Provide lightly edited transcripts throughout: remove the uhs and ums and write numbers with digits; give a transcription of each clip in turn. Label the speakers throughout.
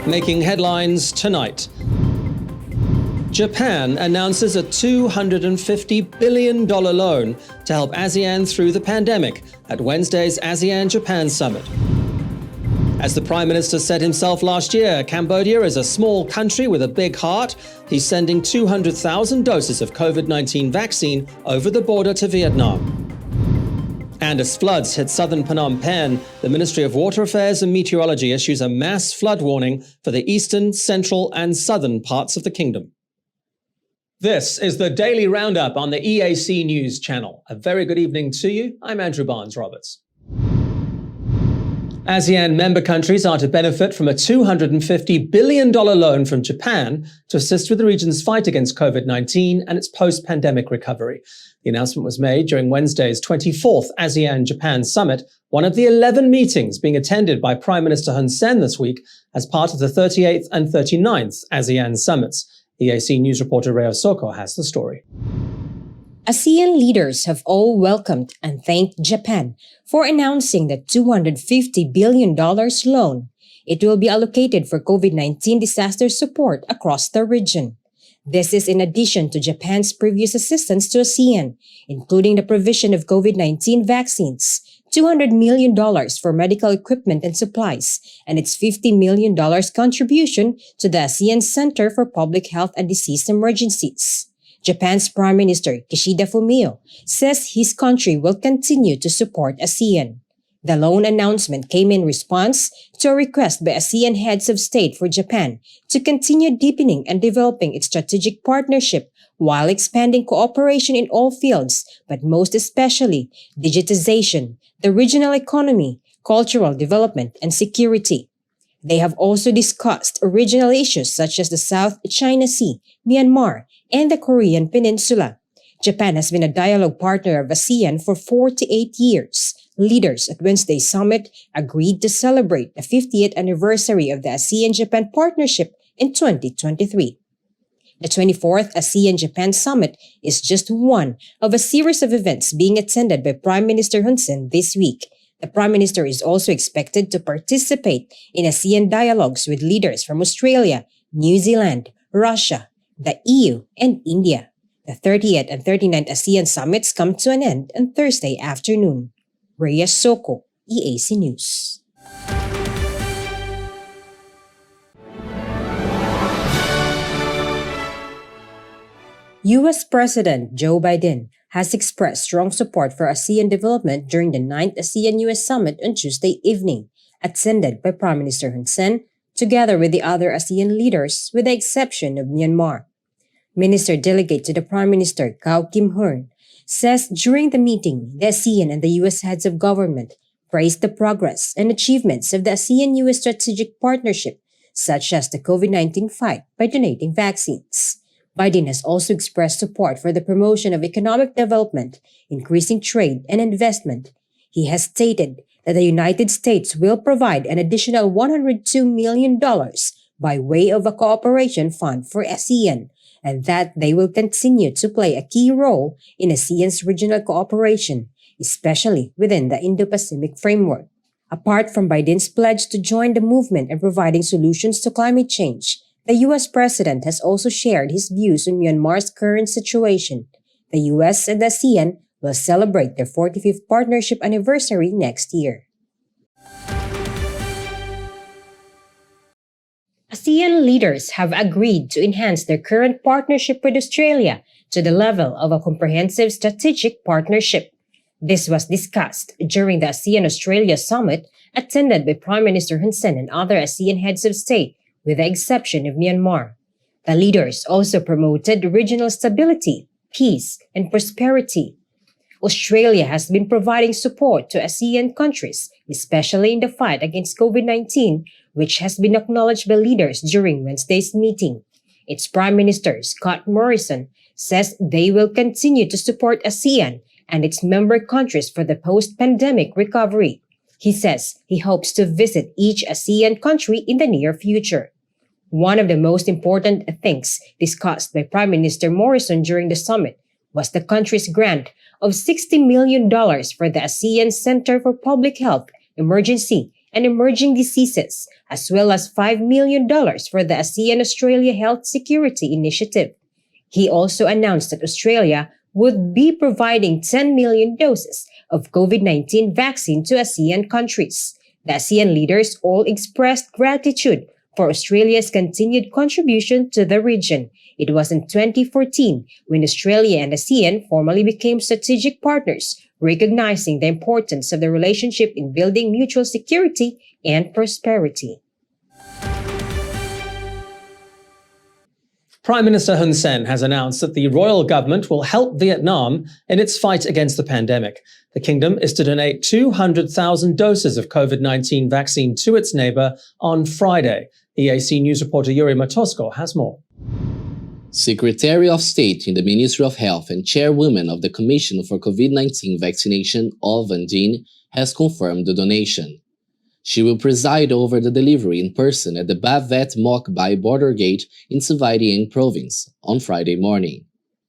Speaker 1: Making headlines tonight. Japan announces a $250 billion loan to help ASEAN through the pandemic at Wednesday's ASEAN-Japan Summit. As the Prime Minister said himself last year, Cambodia is a small country with a big heart. He's sending 200,000 doses of COVID-19 vaccine over the border to Vietnam. And as floods hit southern Phnom Penh, the Ministry of Water Affairs and Meteorology issues a mass flood warning for the eastern, central and southern parts of the kingdom. This is the Daily Roundup on the EAC News Channel. A very good evening to you. I'm Andrew Barnes-Roberts. ASEAN member countries are to benefit from a $250 billion loan from Japan to assist with the region's fight against COVID-19 and its post-pandemic recovery. The announcement was made during Wednesday's 24th ASEAN-Japan Summit, one of the 11 meetings being attended by Prime Minister Hun Sen this week as part of the 38th and 39th ASEAN Summits. EAC News reporter Reo Soko has the story.
Speaker 2: ASEAN leaders have all welcomed and thanked Japan for announcing the $250 billion loan. It will be allocated for COVID-19 disaster support across the region. This is in addition to Japan's previous assistance to ASEAN, including the provision of COVID-19 vaccines, $200 million for medical equipment and supplies, and its $50 million contribution to the ASEAN Center for Public Health and Disease Emergencies. Japan's Prime Minister Kishida Fumio says his country will continue to support ASEAN. The loan announcement came in response to a request by ASEAN heads of state for Japan to continue deepening and developing its strategic partnership while expanding cooperation in all fields, but most especially digitization, the regional economy, cultural development, and security. They have also discussed regional issues such as the South China Sea, Myanmar, and the Korean Peninsula. Japan has been a dialogue partner of ASEAN for 48 years. Leaders at Wednesday's summit agreed to celebrate the 50th anniversary of the ASEAN-Japan partnership in 2023. The 24th ASEAN-Japan Summit is just one of a series of events being attended by Prime Minister Hun Sen this week. The Prime Minister is also expected to participate in ASEAN dialogues with leaders from Australia, New Zealand, Russia, the EU, and India. The 30th and 39th ASEAN Summits come to an end on Thursday afternoon. Rhea Soko, EAC News. U.S. President Joe Biden has expressed strong support for ASEAN development during the 9th ASEAN US Summit on Tuesday evening, attended by Prime Minister Hun Sen, together with the other ASEAN leaders with the exception of Myanmar. Minister Delegate to the Prime Minister Kao Kim-hoon says during the meeting, the ASEAN and the U.S. heads of government praised the progress and achievements of the ASEAN-U.S. strategic partnership, such as the COVID-19 fight by donating vaccines. Biden has also expressed support for the promotion of economic development, increasing trade and investment. He has stated that the United States will provide an additional $102 million by way of a cooperation fund for ASEAN, and that they will continue to play a key role in ASEAN's regional cooperation, especially within the Indo-Pacific framework. Apart from Biden's pledge to join the movement in providing solutions to climate change, the U.S. President has also shared his views on Myanmar's current situation. The U.S. and ASEAN will celebrate their 45th partnership anniversary next year. ASEAN leaders have agreed to enhance their current partnership with Australia to the level of a comprehensive strategic partnership. This was discussed during the ASEAN-Australia Summit attended by Prime Minister Hun Sen and other ASEAN heads of state, with the exception of Myanmar. The leaders also promoted regional stability, peace, and prosperity. Australia has been providing support to ASEAN countries, especially in the fight against COVID-19, which has been acknowledged by leaders during Wednesday's meeting. Its Prime Minister, Scott Morrison, says they will continue to support ASEAN and its member countries for the post-pandemic recovery. He says he hopes to visit each ASEAN country in the near future. One of the most important things discussed by Prime Minister Morrison during the summit was the country's grant of $60 million for the ASEAN Center for Public Health, Emergency, and emerging diseases, as well as $5 million for the ASEAN Australia Health Security Initiative. He also announced that Australia would be providing 10 million doses of COVID-19 vaccine to ASEAN countries. The ASEAN leaders all expressed gratitude for Australia's continued contribution to the region. It was in 2014 when Australia and ASEAN formally became strategic partners, recognizing the importance of the relationship in building mutual security and prosperity.
Speaker 1: Prime Minister Hun Sen has announced that the royal government will help Vietnam in its fight against the pandemic. The kingdom is to donate 200,000 doses of COVID-19 vaccine to its neighbor on Friday. EAC News reporter Yuri Matosko has more.
Speaker 3: Secretary of State in the Ministry of Health and Chairwoman of the Commission for COVID-19 Vaccination, Van Dien, has confirmed the donation. She will preside over the delivery in person at the Ba Vet Moc Bai border gate in Savai Rieng province on Friday morning.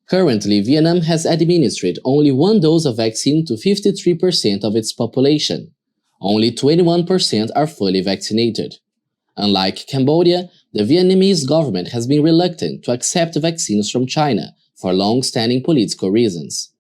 Speaker 3: Currently, Vietnam has administered only one dose of vaccine to 53% of its population. Only 21% are fully vaccinated. Unlike Cambodia, the Vietnamese government has been reluctant to accept vaccines from China for long-standing political reasons.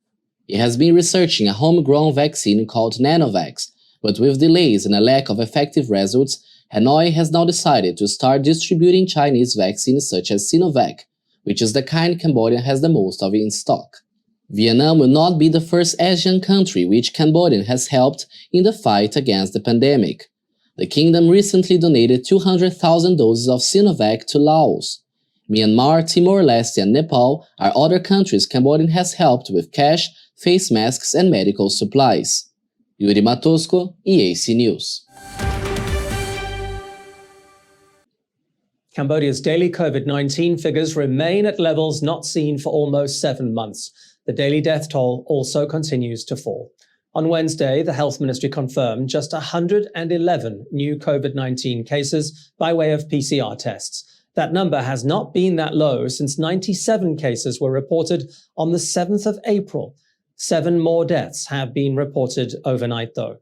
Speaker 3: It has been researching a homegrown vaccine called Nanovax, but with delays and a lack of effective results, Hanoi has now decided to start distributing Chinese vaccines such as Sinovac, which is the kind Cambodia has the most of in stock. Vietnam will not be the first Asian country which Cambodia has helped in the fight against the pandemic. The kingdom recently donated 200,000 doses of Sinovac to Laos. Myanmar, Timor-Leste, and Nepal are other countries Cambodia has helped with cash, face masks, and medical supplies. Yuri Matosko, EAC News.
Speaker 1: Cambodia's daily COVID-19 figures remain at levels not seen for almost 7 months. The daily death toll also continues to fall. On Wednesday, the Health Ministry confirmed just 111 new COVID-19 cases by way of PCR tests. That number has not been that low since 97 cases were reported on the 7th of April. 7 more deaths have been reported overnight, though.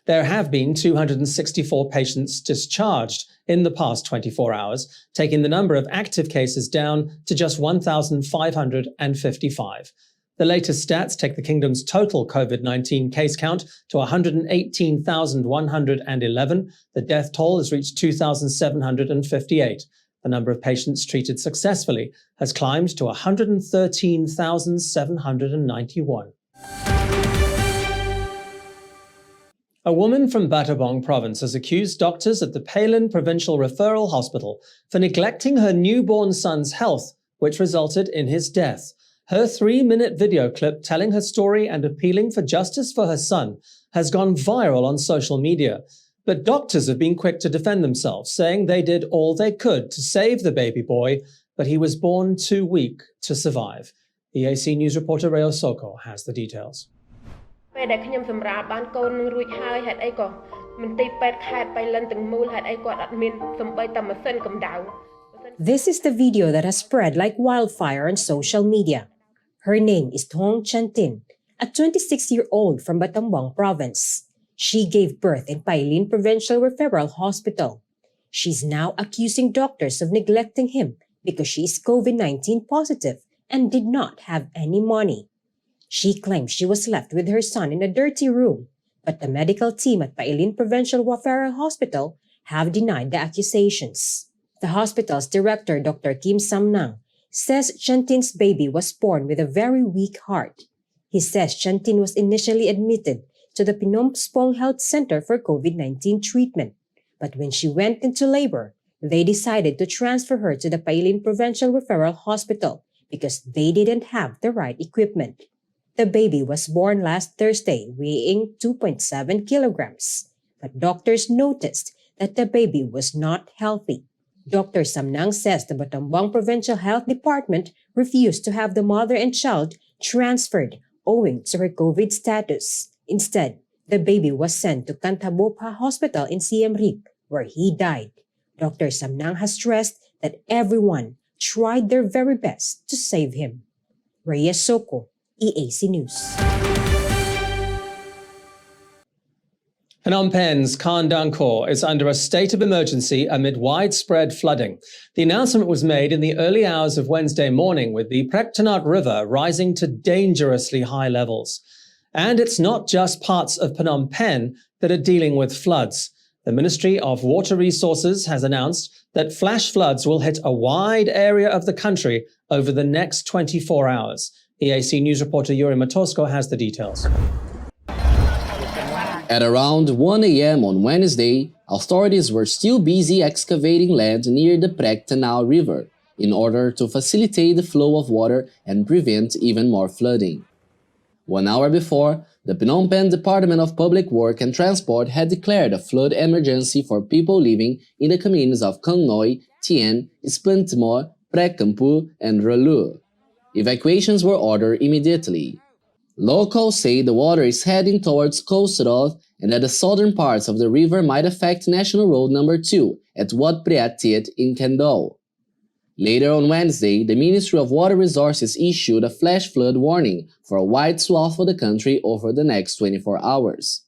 Speaker 1: There have been 264 patients discharged in the past 24 hours, taking the number of active cases down to just 1,555. The latest stats take the kingdom's total COVID-19 case count to 118,111. The death toll has reached 2,758. The number of patients treated successfully has climbed to 113,791. A woman from Battambang province has accused doctors at the Palin Provincial Referral Hospital for neglecting her newborn son's health, which resulted in his death. Her 3-minute video clip telling her story and appealing for justice for her son has gone viral on social media. But doctors have been quick to defend themselves, saying they did all they could to save the baby boy, but he was born too weak to survive. EAC News reporter Reo Soko has the details.
Speaker 2: This is the video that has spread like wildfire on social media. Her name is Thong Chantin, a 26-year-old from Battambang province. She gave birth in Pailin Provincial Referral Hospital. She's now accusing doctors of neglecting him because she is COVID-19 positive and did not have any money. She claims she was left with her son in a dirty room, but the medical team at Pailin Provincial Referral Hospital have denied the accusations. The hospital's director, Dr. Kim Samnang, says Chantin's baby was born with a very weak heart. He says Chantin was initially admitted to the Phnom Penh Health Center for COVID-19 treatment, but when she went into labor, they decided to transfer her to the Pailin Provincial Referral Hospital because they didn't have the right equipment. The baby was born last Thursday, weighing 2.7 kilograms, but doctors noticed that the baby was not healthy. Dr. Samnang says the Battambang Provincial Health Department refused to have the mother and child transferred owing to her COVID status. Instead, the baby was sent to Kantabopa Hospital in Siem Reap, where he died. Dr. Samnang has stressed that everyone tried their very best to save him. Reyes Soko, EAC News.
Speaker 1: Phnom Penh's Khan Dangkor is under a state of emergency amid widespread flooding. The announcement was made in the early hours of Wednesday morning, with the Prektanat River rising to dangerously high levels. And it's not just parts of Phnom Penh that are dealing with floods. The Ministry of Water Resources has announced that flash floods will hit a wide area of the country over the next 24 hours. EAC News reporter Yuri Matosko has the details.
Speaker 3: At around 1 a.m. on Wednesday, authorities were still busy excavating land near the Prektanat River in order to facilitate the flow of water and prevent even more flooding. 1 hour before, the Phnom Penh Department of Public Work and Transport had declared a flood emergency for people living in the communities of Khong Noi, Tien, Spantmore, Prek Kampu, and Ralu. Evacuations were ordered immediately. Locals say the water is heading towards Coast Road and that the southern parts of the river might affect National Road No. 2 at Wat Phra Thiet in Kendall. Later on Wednesday, the Ministry of Water Resources issued a flash flood warning for a wide swath of the country over the next 24 hours.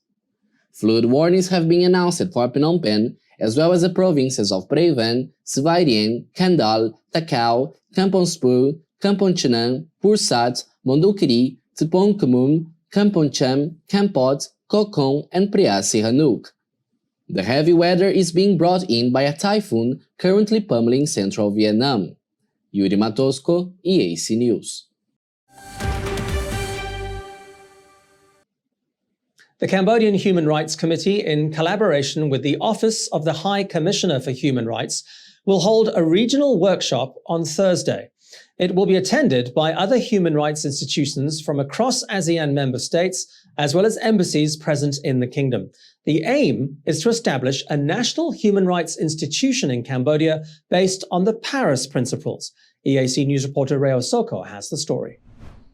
Speaker 3: Flood warnings have been announced for Phnom Penh, as well as the provinces of Prevan, Svai Rieng, Kendall, Takao, Kampong Speu, Kampong Chenang, Pursat, Mondulkiri, Tepong Khmer, Kampong Cham, Kampot, Kokong, and Phra Sihanouk. The heavy weather is being brought in by a typhoon currently pummeling central Vietnam. Yuri Matosko, EAC News.
Speaker 1: The Cambodian Human Rights Committee, in collaboration with the Office of the High Commissioner for Human Rights, will hold a regional workshop on Thursday. It will be attended by other human rights institutions from across ASEAN member states, as well as embassies present in the kingdom. The aim is to establish a national human rights institution in Cambodia based on the Paris Principles. EAC News reporter Reo Soko has the story.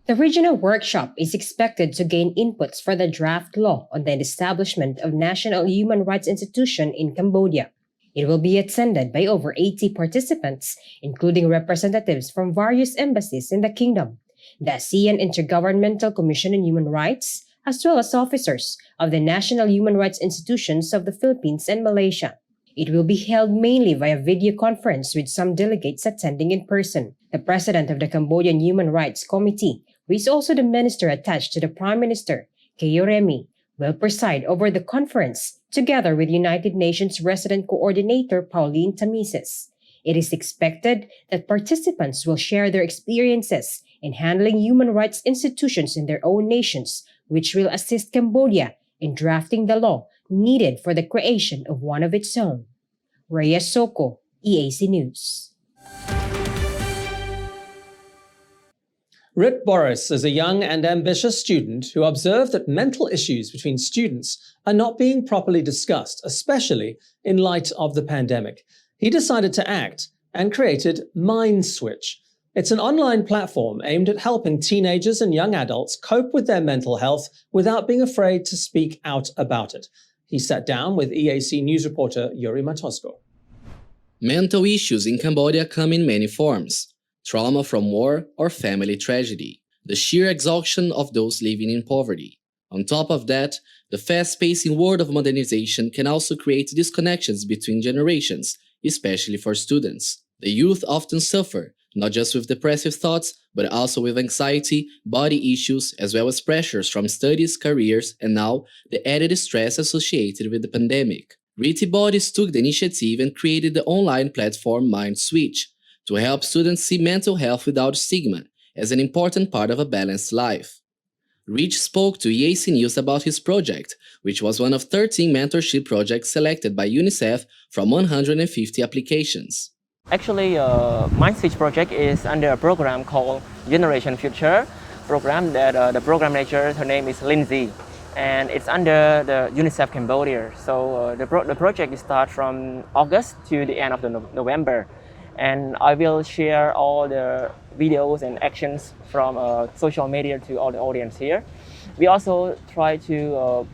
Speaker 2: The regional workshop is expected to gain inputs for the draft law on the establishment of national human rights institution in Cambodia. It will be attended by over 80 participants, including representatives from various embassies in the kingdom, the ASEAN Intergovernmental Commission on Human Rights, as well as officers of the National Human Rights Institutions of the Philippines and Malaysia. It will be held mainly via video conference, with some delegates attending in person. The president of the Cambodian Human Rights Committee, who is also the minister attached to the Prime Minister, Keo Remy, will preside over the conference, together with United Nations Resident Coordinator Pauline Tamises. It is expected that participants will share their experiences in handling human rights institutions in their own nations, which will assist Cambodia in drafting the law needed for the creation of one of its own. Rhea Soko, EAC News.
Speaker 1: Rit Boris is a young and ambitious student who observed that mental issues between students are not being properly discussed, especially in light of the pandemic. He decided to act and created Mind Switch. It's an online platform aimed at helping teenagers and young adults cope with their mental health without being afraid to speak out about it. He sat down with EAC News reporter Yuri Matosko.
Speaker 3: Mental issues in Cambodia come in many forms: trauma from war or family tragedy, the sheer exhaustion of those living in poverty. On top of that, the fast-pacing world of modernization can also create disconnections between generations, especially for students. The youth often suffer, not just with depressive thoughts, but also with anxiety, body issues, as well as pressures from studies, careers, and now the added stress associated with the pandemic. Ritty Bodies took the initiative and created the online platform Mind Switch to help students see mental health without stigma as an important part of a balanced life. Rich spoke to EAC News about his project, which was one of 13 mentorship projects selected by UNICEF from 150 applications.
Speaker 4: Actually, Mind Switch project is under a program called Generation Future program that the program manager, her name is Lindsay, and it's under the UNICEF Cambodia. So the project starts from August to the end of the November, and I will share all the videos and actions from social media to all the audience here. We also try to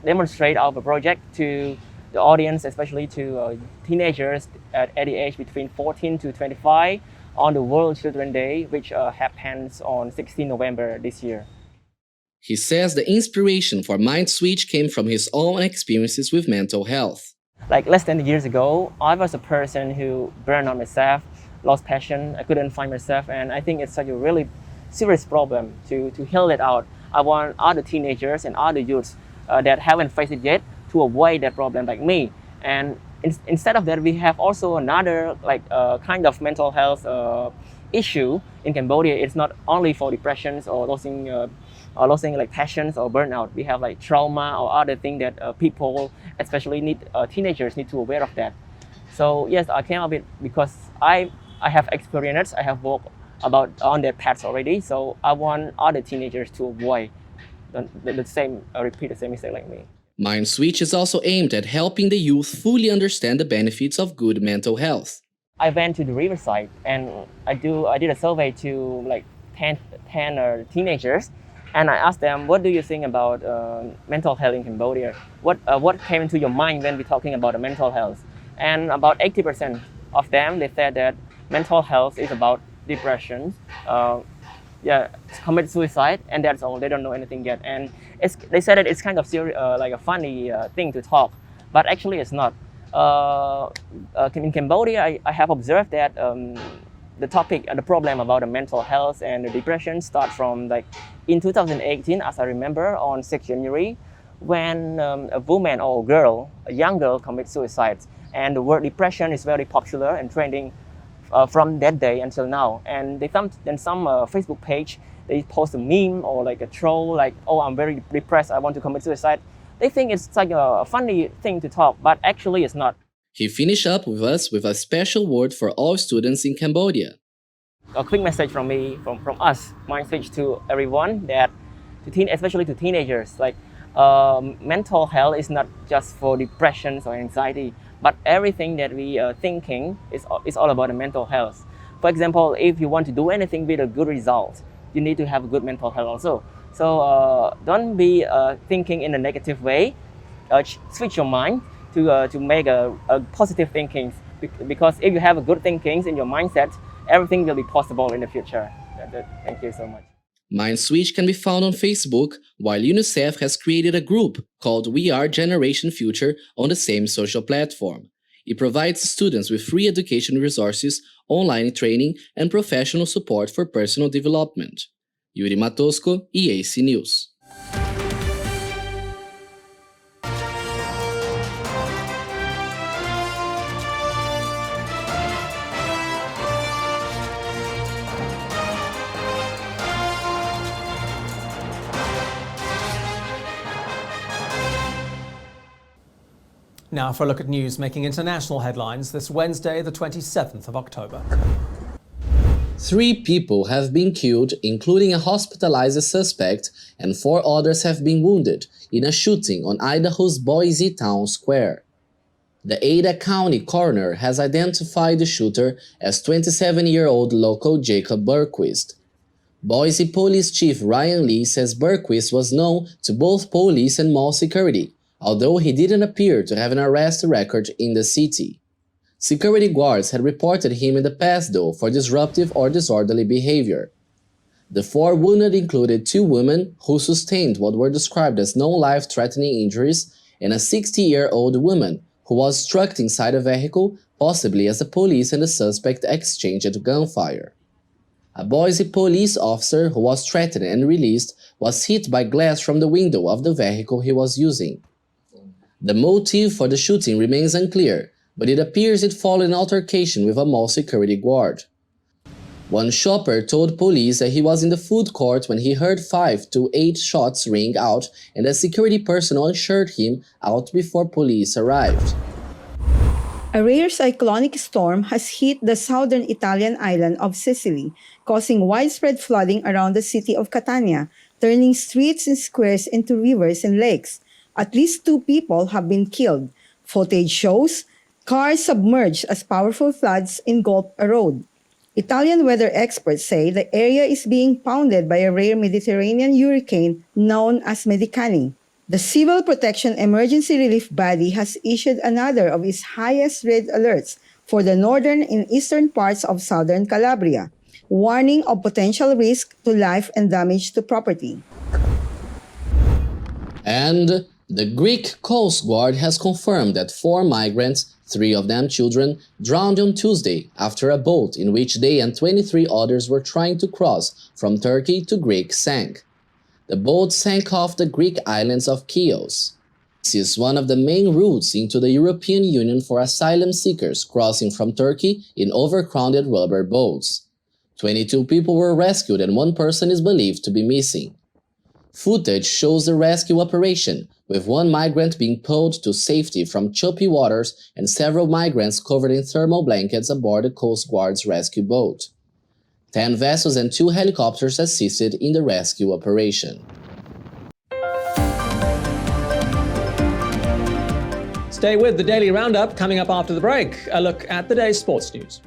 Speaker 4: demonstrate our project to the audience, especially to teenagers at the age between 14 to 25 on the World Children's Day, which happens on 16 November this year.
Speaker 3: He says the inspiration for Mind Switch came from his own experiences with mental health.
Speaker 4: Like less than years ago, I was a person who burned out myself, lost passion, I couldn't find myself, and I think it's such a really serious problem to heal it out. I want other teenagers and other youths that haven't faced it yet to avoid that problem like me. And instead of that, we have also another kind of mental health issue in Cambodia. It's not only for depressions or losing like passions or burnout. We have like trauma or other things that people, especially teenagers, need to aware of that. So yes, I came up with because I have experience. I have worked on that path already. So I want other teenagers to avoid repeat the same mistake like me.
Speaker 3: Mind Switch is also aimed at helping the youth fully understand the benefits of good mental health.
Speaker 4: I went to the riverside and I did a survey to like 10 teenagers, and I asked them, what do you think about mental health in Cambodia? What came into your mind when we're talking about mental health? And about 80% of them, they said that mental health is about depression, commit suicide, and that's all. They don't know anything yet. And they said that it's kind of like a funny thing to talk, but actually it's not. In Cambodia, I have observed that the topic and the problem about the mental health and the depression start from like in 2018, as I remember, on 6th January, when a woman or a young girl commits suicide. And the word depression is very popular and trending from that day until now. And some Facebook page, they post a meme or like a troll, like, oh, I'm very depressed, I want to commit suicide. They think it's like a funny thing to talk, but actually it's not.
Speaker 3: He finished up with us with a special word for all students in Cambodia.
Speaker 4: A quick message from me, from us, Mind Switch, to everyone, especially to teenagers, like mental health is not just for depressions or anxiety, but everything that we are thinking is all about the mental health. For example, if you want to do anything with a good result, you need to have a good mental health also. So don't be thinking in a negative way. Switch your mind to make a positive thinking, because if you have a good thinking in your mindset, everything will be possible in the future. Thank you so much.
Speaker 3: Mind Switch can be found on Facebook, while UNICEF has created a group called We Are Generation Future on the same social platform. It provides students with free education resources, online training, and professional support for personal development. Yuri Matosco, EAC News.
Speaker 1: Now for a look at news making international headlines this Wednesday, the 27th of October.
Speaker 3: 3 people have been killed, including a hospitalized suspect, and 4 others have been wounded in a shooting on Idaho's Boise Town Square. The Ada County coroner has identified the shooter as 27-year-old local Jacob Berquist. Boise Police Chief Ryan Lee says Berquist was known to both police and mall security, although he didn't appear to have an arrest record in the city. Security guards had reported him in the past, though, for disruptive or disorderly behavior. The 4 wounded included 2 women who sustained what were described as no life-threatening injuries and a 60-year-old woman who was struck inside a vehicle, possibly as the police and the suspect exchanged gunfire. A Boise police officer who was threatened and released was hit by glass from the window of the vehicle he was using. The motive for the shooting remains unclear, but it appears it followed an altercation with a mall security guard. One shopper told police that he was in the food court when he heard 5 to 8 shots ring out and that security personnel ushered him out before police arrived.
Speaker 5: A rare cyclonic storm has hit the southern Italian island of Sicily, causing widespread flooding around the city of Catania, turning streets and squares into rivers and lakes. At least 2 people have been killed. Footage shows cars submerged as powerful floods engulf a road. Italian weather experts say the area is being pounded by a rare Mediterranean hurricane known as Medicani. The Civil Protection Emergency Relief Body has issued another of its highest red alerts for the northern and eastern parts of southern Calabria, warning of potential risk to life and damage to property.
Speaker 3: And the Greek Coast Guard has confirmed that 4 migrants, 3 of them children, drowned on Tuesday after a boat in which they and 23 others were trying to cross from Turkey to Greece sank. The boat sank off the Greek islands of Chios. This is one of the main routes into the European Union for asylum seekers crossing from Turkey in overcrowded rubber boats. 22 people were rescued and 1 person is believed to be missing. Footage shows the rescue operation, with 1 migrant being pulled to safety from choppy waters and several migrants covered in thermal blankets aboard the Coast Guard's rescue boat. 10 vessels and 2 helicopters assisted in the rescue operation.
Speaker 1: Stay with the Daily Roundup. Coming up after the break, a look at the day's sports news.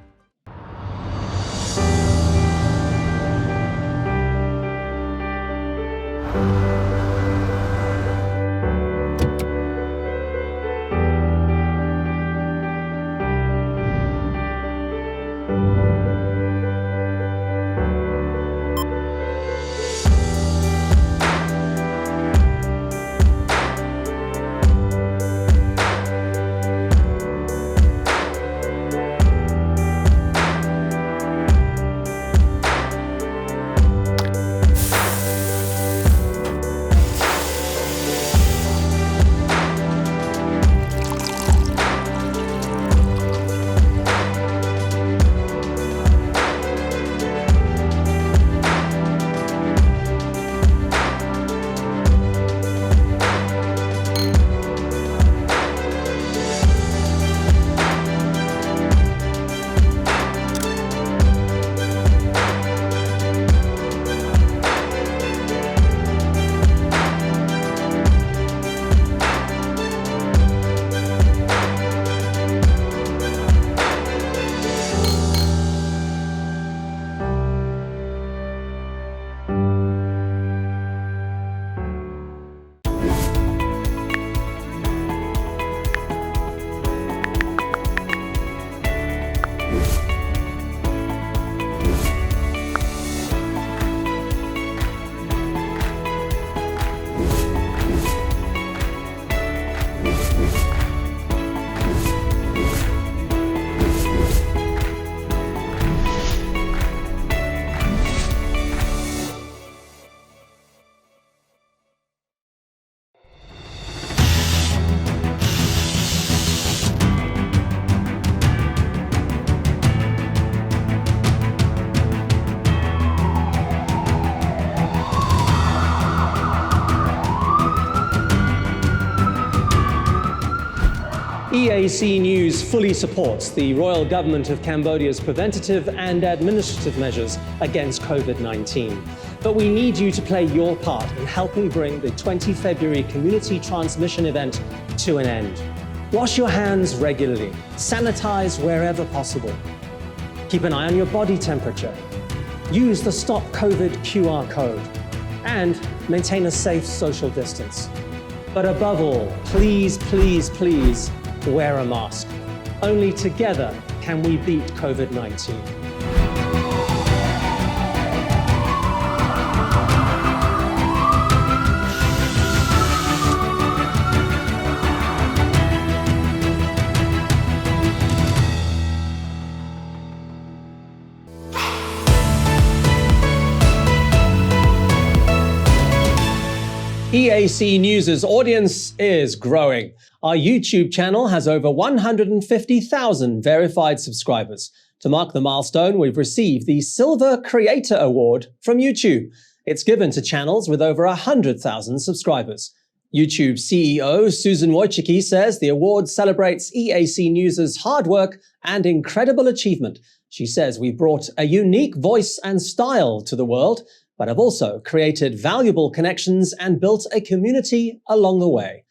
Speaker 1: EAC News fully supports the Royal Government of Cambodia's preventative and administrative measures against COVID-19. But we need you to play your part in helping bring the 20 February community transmission event to an end. Wash your hands regularly, sanitize wherever possible. Keep an eye on your body temperature. Use the Stop COVID QR code and maintain a safe social distance. But above all, please, please, please, wear a mask. Only together can we beat COVID-19. EAC News' audience is growing. Our YouTube channel has over 150,000 verified subscribers. To mark the milestone, we've received the Silver Creator Award from YouTube. It's given to channels with over 100,000 subscribers. YouTube CEO Susan Wojcicki says the award celebrates EAC News' hard work and incredible achievement. She says we brought a unique voice and style to the world, but have also created valuable connections and built a community along the way.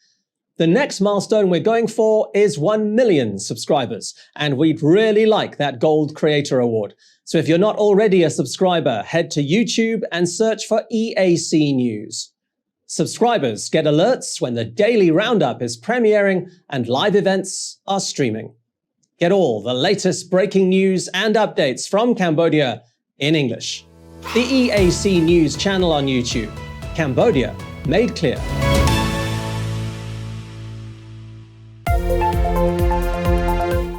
Speaker 1: The next milestone we're going for is 1 million subscribers, and we'd really like that Gold Creator Award. So if you're not already a subscriber, head to YouTube and search for EAC News. Subscribers get alerts when the Daily Roundup is premiering and live events are streaming. Get all the latest breaking news and updates from Cambodia in English. The EAC News channel on YouTube. Cambodia made clear.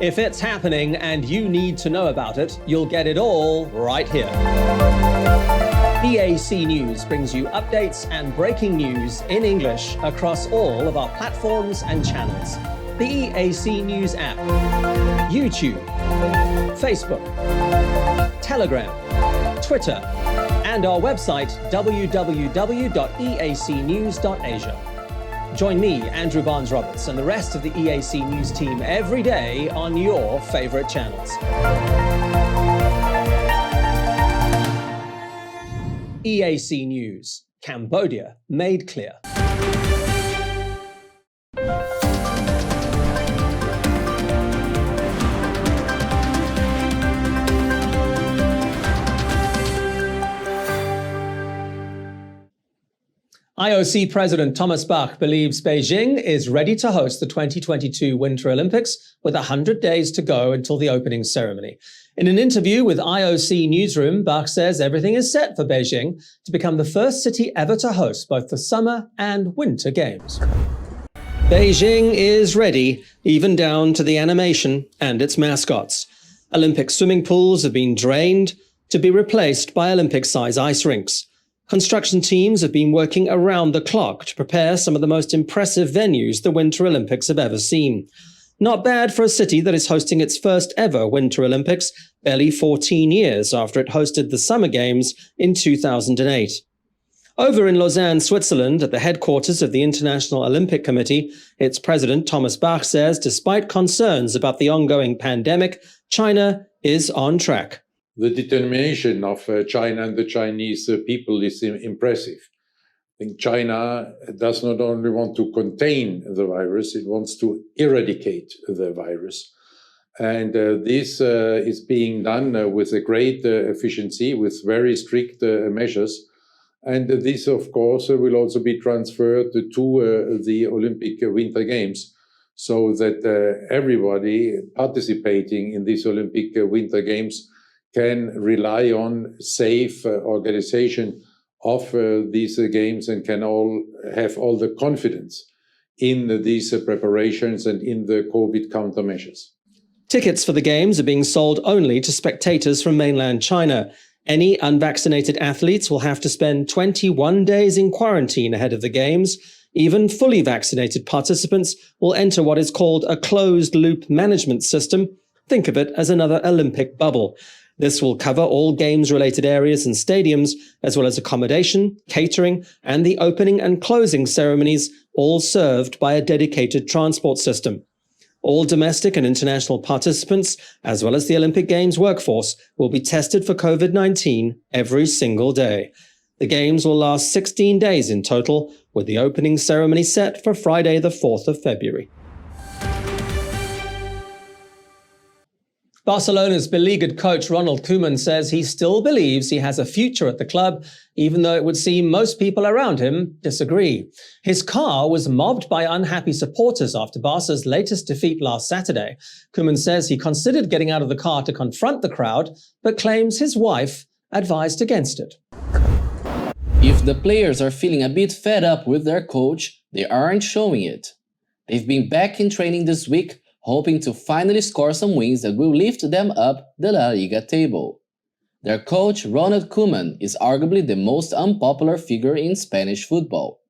Speaker 1: If it's happening and you need to know about it, you'll get it all right here. EAC News brings you updates and breaking news in English across all of our platforms and channels. The EAC News app, YouTube, Facebook, Telegram, Twitter, and our website www.eacnews.asia. Join me, Andrew Barnes-Roberts, and the rest of the EAC News team every day on your favorite channels. EAC News, Cambodia made clear. IOC President Thomas Bach believes Beijing is ready to host the 2022 Winter Olympics with 100 days to go until the opening ceremony. In an interview with IOC Newsroom, Bach says everything is set for Beijing to become the first city ever to host both the Summer and Winter Games. Beijing is ready, even down to the animation and its mascots. Olympic swimming pools have been drained to be replaced by Olympic-size ice rinks. Construction teams have been working around the clock to prepare some of the most impressive venues the Winter Olympics have ever seen. Not bad for a city that is hosting its first ever Winter Olympics, barely 14 years after it hosted the Summer Games in 2008. Over in Lausanne, Switzerland, at the headquarters of the International Olympic Committee, its president Thomas Bach says despite concerns about the ongoing pandemic, China is on track.
Speaker 6: The determination of China and the Chinese people is impressive. I think China does not only want to contain the virus, it wants to eradicate the virus. And this is being done with a great efficiency, with very strict measures. And this, of course, will also be transferred to the Olympic Winter Games, so that everybody participating in these Olympic Winter Games can rely on safe organization of these games and can all have all the confidence in these preparations and in the COVID countermeasures.
Speaker 1: Tickets for the games are being sold only to spectators from mainland China. Any unvaccinated athletes will have to spend 21 days in quarantine ahead of the games. Even fully vaccinated participants will enter what is called a closed-loop management system. Think of it as another Olympic bubble. This will cover all games-related areas and stadiums, as well as accommodation, catering, and the opening and closing ceremonies, all served by a dedicated transport system. All domestic and international participants, as well as the Olympic Games workforce, will be tested for COVID-19 every single day. The Games will last 16 days in total, with the opening ceremony set for Friday, the 4th of February. Barcelona's beleaguered coach Ronald Koemans says he still believes he has a future at the club, even though it would seem most people around him disagree. His car was mobbed by unhappy supporters after Barca's latest defeat last Saturday. Koemans says he considered getting out of the car to confront the crowd, but claims his wife advised against it.
Speaker 3: If the players are feeling a bit fed up with their coach, they aren't showing it. They've been back in training this week, hoping to finally score some wins that will lift them up the La Liga table. Their coach, Ronald Koemans, is arguably the most unpopular figure in Spanish football,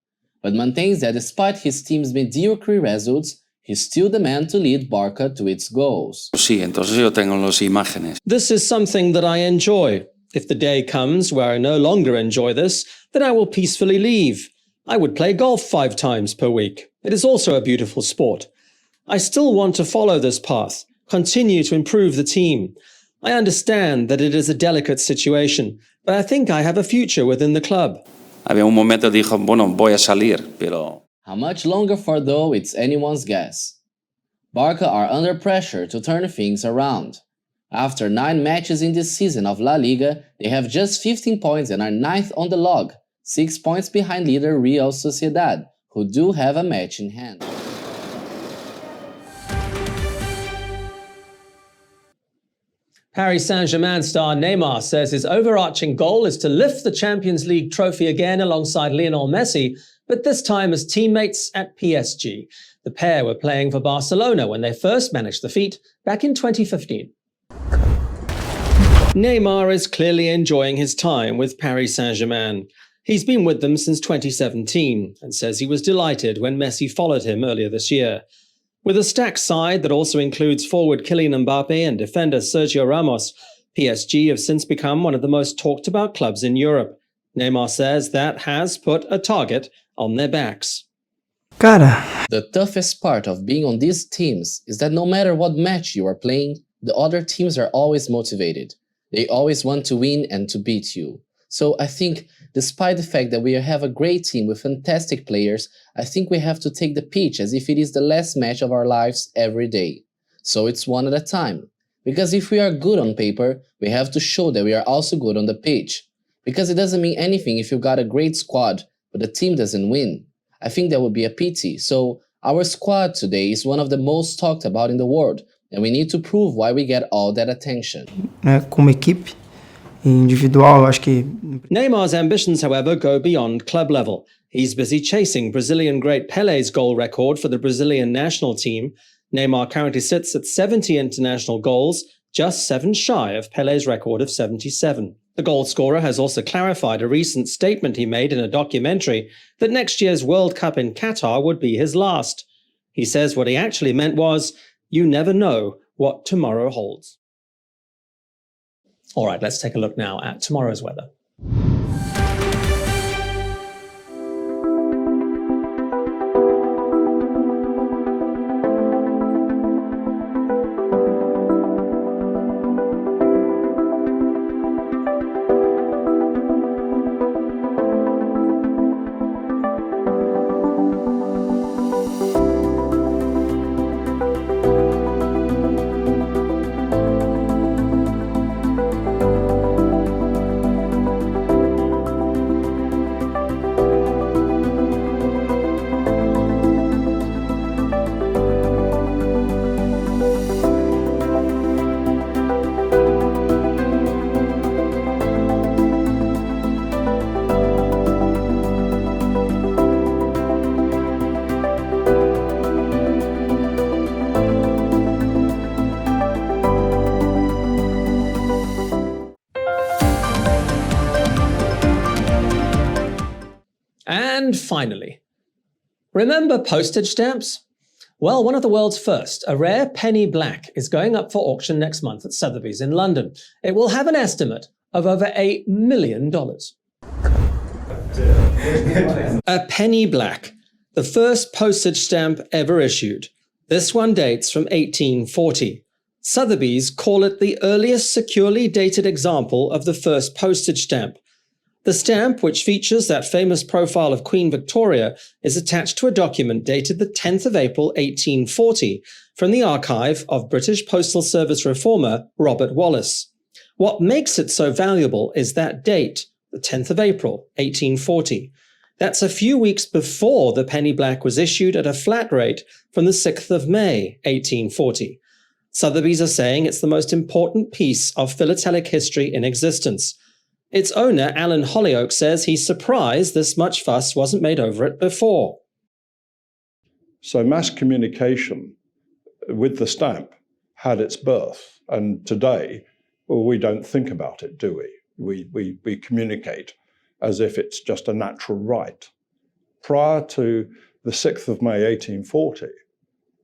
Speaker 3: but maintains that despite his team's mediocre results, he's still the man to lead Barca to its goals.
Speaker 7: Sí, entonces yo tengo las imágenes.
Speaker 1: This is something that I enjoy. If the day comes where I no longer enjoy this, then I will peacefully leave. I would play golf 5 times per week. It is also a beautiful sport. I still want to follow this path, continue to improve the team. I understand that it is a delicate situation, but I think I have a future within the club.
Speaker 7: Había un momento dijo, bueno, voy a salir, pero...
Speaker 3: How much longer for though, it's anyone's guess. Barca are under pressure to turn things around. After 9 matches in this season of La Liga, they have just 15 points and are 9th on the log, 6 points behind leader Real Sociedad, who do have a match in hand.
Speaker 1: Paris Saint-Germain star Neymar says his overarching goal is to lift the Champions League trophy again alongside Lionel Messi but this time as teammates at PSG. The pair were playing for Barcelona when they first managed the feat back in 2015. Neymar is clearly enjoying his time with Paris Saint-Germain. He's been with them since 2017 and says he was delighted when Messi followed him earlier this year. With a stacked side that also includes forward Kylian Mbappe and defender Sergio Ramos, PSG have since become one of the most talked about clubs in Europe. Neymar says that has put a target on their backs.
Speaker 3: The toughest part of being on these teams is that no matter what match you are playing, the other teams are always motivated. They always want to win and to beat you. So I think, despite the fact that we have a great team with fantastic players, I think we have to take the pitch as if it is the last match of our lives every day. So it's one at a time. Because if we are good on paper, we have to show that we are also good on the pitch. Because it doesn't mean anything if you got a great squad, but the team doesn't win. I think that would be a pity. So our squad today is one of the most talked about in the world, and we need to prove why we get all that attention.
Speaker 8: Como equipe individual, acho que
Speaker 1: Neymar's ambitions, however, go beyond club level. He's busy chasing Brazilian great Pele's goal record for the Brazilian national team. Neymar currently sits at 70 international goals, just 7 shy of Pele's record of 77. The goalscorer has also clarified a recent statement he made in a documentary that next year's World Cup in Qatar would be his last. He says what he actually meant was, you never know what tomorrow holds. All right, let's take a look now at tomorrow's weather. And finally, remember postage stamps? Well, one of the world's first, a rare penny black, is going up for auction next month at Sotheby's in London. It will have an estimate of over $1 million. A penny black, the first postage stamp ever issued. This one dates from 1840. Sotheby's call it the earliest securely dated example of the first postage stamp. The stamp, which features that famous profile of Queen Victoria, is attached to a document dated the 10th of April 1840 from the archive of British Postal Service reformer Robert Wallace. What makes it so valuable is that date, the 10th of April 1840. That's a few weeks before the penny black was issued at a flat rate from the 6th of May 1840. Sotheby's are saying it's the most important piece of philatelic history in existence. Its owner, Alan Hollyoak, says he's surprised this much fuss wasn't made over it before.
Speaker 9: So mass communication with the stamp had its birth, and today, well, we don't think about it, do we? We communicate as if it's just a natural right. Prior to the 6th of May 1840,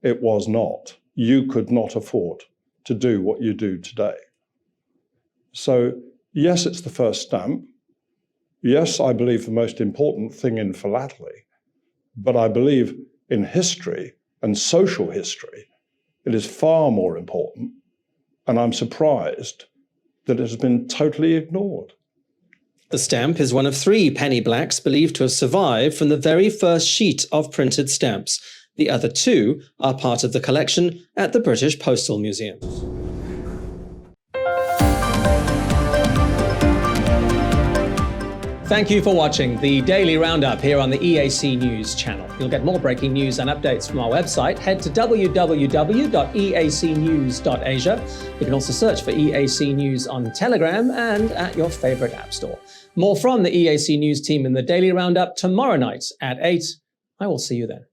Speaker 9: it was not. You could not afford to do what you do today. So yes, it's the first stamp. Yes, I believe the most important thing in philately, but I believe in history and social history, it is far more important, and I'm surprised that it has been totally ignored.
Speaker 1: The stamp is one of 3 penny blacks believed to have survived from the very first sheet of printed stamps. The other 2 are part of the collection at the British Postal Museum. Thank you for watching the Daily Roundup here on the EAC News channel. You'll get more breaking news and updates from our website. Head to www.eacnews.asia. You can also search for EAC News on Telegram and at your favorite app store. More from the EAC News team in the Daily Roundup tomorrow night at 8. I will see you then.